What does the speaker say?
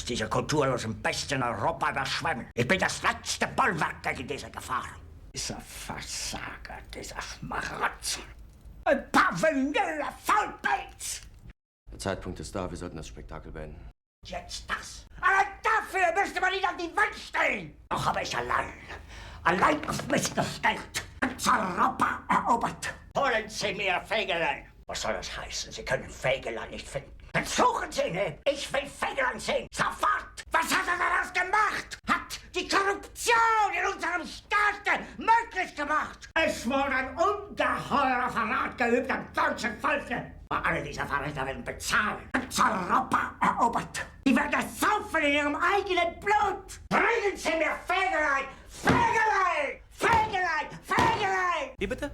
diese kulturlosen Bestien Europa überschwemmen. Ich bin das letzte Bollwerk gegen diese Gefahr. Dieser Versager, dieser Schmarotzer. Ein paar vanille Faulpelz! Der Zeitpunkt ist da, wir sollten das Spektakel beenden. Jetzt das. Allein dafür müsste man ihn an die Wand stellen. Doch habe ich allein auf mich gestellt, ganz Europa erobert. Holen Sie mir Fegelein. Was soll das heißen? Sie können Fegelein nicht finden. Dann suchen Sie ihn. Ich will Fegelein sehen. Sofort. Was hat er daraus gemacht? Hat die Korruption in unserem Staat möglich gemacht. Es wurde ein ungeheurer Verrat geübt am deutschen Volke. Aber alle diese Verräter werden bezahlen. Ganz Europa erobert. Die werden es saufen in ihrem eigenen Blut. Bringen Sie mir Fegelein. Fegelein. Fegelein. Fegelein. Wie bitte?